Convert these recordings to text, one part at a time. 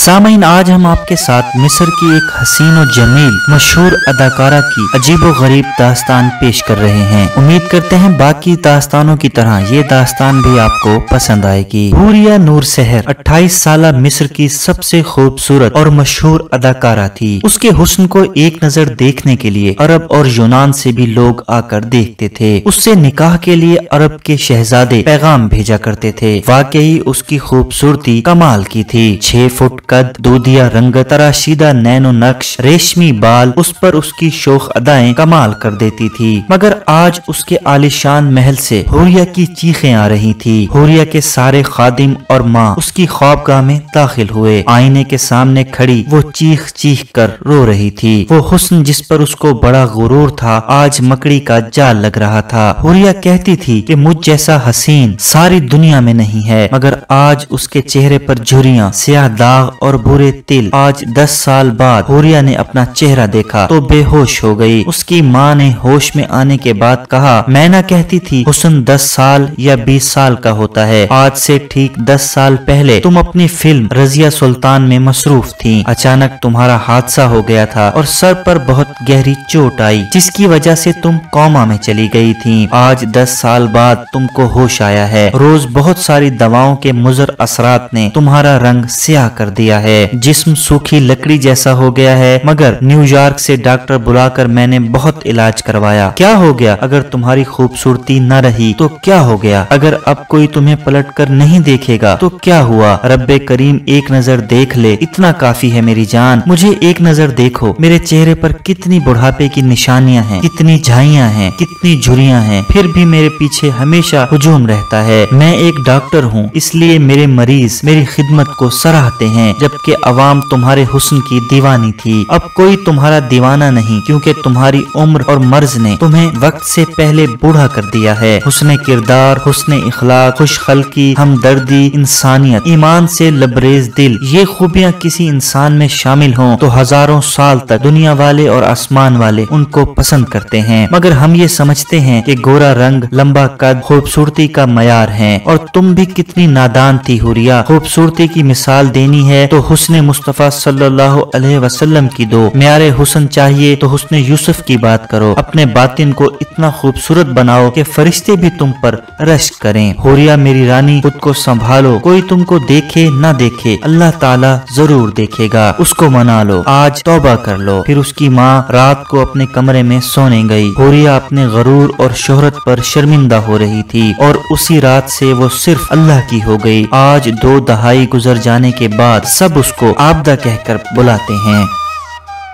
सामीन, आज हम आपके साथ मिस्र की एक हसीन और जमील मशहूर अदाकारा की अजीबो गरीब दास्तान पेश कर रहे हैं। उम्मीद करते हैं बाकी दास्तानों की तरह ये दास्तान भी आपको पसंद आएगी। हूरिया नूर सहर 28 साल मिस्र की सबसे खूबसूरत और मशहूर अदाकारा थी। उसके हुस्न को एक नजर देखने के लिए अरब और यूनान से भी लोग आकर देखते थे। उससे निकाह के लिए अरब के शहजादे पैगाम भेजा करते थे। वाकई उसकी खूबसूरती कमाल की थी। 6 फुट कद, दूधिया रंग, तराशीदा नैनो नक्श, रेशमी बाल, उस पर उसकी शोख अदाएं कमाल कर देती थी। मगर आज उसके आलिशान महल से हूरिया की चीखें आ रही थी। हूरिया के सारे खादिम और माँ उसकी ख्वाबगाह में दाखिल हुए। आईने के सामने खड़ी वो चीख चीख कर रो रही थी। वो हुस्न जिस पर उसको बड़ा गुरूर था आज मकड़ी का जाल लग रहा था। हूरिया कहती थी कि मुझ जैसा हसीन सारी दुनिया में नहीं है। मगर आज उसके चेहरे पर झुर्रियां, स्याह दाग और बुरे तिल। आज 10 साल बाद हूरिया ने अपना चेहरा देखा तो बेहोश हो गई। उसकी माँ ने होश में आने के बाद कहा, मैं ना कहती थी हुस्न 10 साल या 20 साल का होता है। आज से ठीक 10 साल पहले तुम अपनी फिल्म रजिया सुल्तान में मसरूफ थी। अचानक तुम्हारा हादसा हो गया था और सर पर बहुत गहरी चोट आई, जिसकी वजह से तुम कोमा में चली गई थी। आज 10 साल बाद तुमको होश आया है। रोज बहुत सारी दवाओं के मुज़र असरात ने तुम्हारा रंग स्याह कर दिया है। जिस्म सूखी लकड़ी जैसा हो गया है। मगर न्यूयॉर्क से डॉक्टर बुलाकर मैंने बहुत इलाज करवाया। क्या हो गया? अगर तुम्हारी खूबसूरती न रही तो क्या हो गया? अगर अब कोई तुम्हें पलट कर नहीं देखेगा तो क्या हुआ? रब्बे करीम एक नजर देख ले, इतना काफी है मेरी जान। मुझे एक नजर देखो, मेरे चेहरे पर कितनी बुढ़ापे की निशानियां हैं, कितनी झाइयां हैं, कितनी झुर्रियां हैं, फिर भी मेरे पीछे हमेशा हुजूम रहता है। मैं एक डॉक्टर हूँ, इसलिए मेरे मरीज मेरी खिदमत को सराहते हैं, जबकि अवाम तुम्हारे हुस्न की दीवानी थी। अब कोई तुम्हारा दीवाना नहीं, क्योंकि तुम्हारी उम्र और मर्ज ने तुम्हें वक्त से पहले बूढ़ा कर दिया है। हुस्न किरदार, हुस्न इखलाक, खुशखल्की, हमदर्दी, इंसानियत, ईमान से लबरेज दिल, ये खूबियाँ किसी इंसान में शामिल हों तो हजारों साल तक दुनिया वाले और आसमान वाले उनको पसंद करते हैं। मगर हम ये समझते हैं कि गोरा रंग, लंबा कद खूबसूरती का मयार है। और तुम भी कितनी नादान थी हूरिया। खूबसूरती की मिसाल देनी है तो हुस्न मुस्तफा सल्लल्लाहु अलैहि वसल्लम की दो। म्यारे हुस्न चाहिए तो हुस्न यूसुफ की बात करो। अपने बातिन को इतना खूबसूरत बनाओ कि फरिश्ते भी तुम पर रश्क करें। हूरिया मेरी रानी, खुद को संभालो। कोई तुमको देखे ना देखे, अल्लाह ताला जरूर देखेगा। उसको मना लो, आज तौबा कर लो। फिर उसकी माँ रात को अपने कमरे में सोने गई। हूरिया अपने गरूर और शोहरत पर शर्मिंदा हो रही थी और उसी रात से वो सिर्फ अल्लाह की हो गई। आज 2 दहाई गुजर जाने के बाद सब उसको आबदा कहकर बुलाते हैं।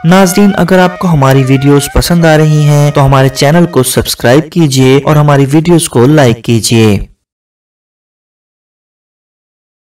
नाज़रीन, अगर आपको हमारी वीडियोस पसंद आ रही हैं तो हमारे चैनल को सब्सक्राइब कीजिए और हमारी वीडियोस को लाइक कीजिए।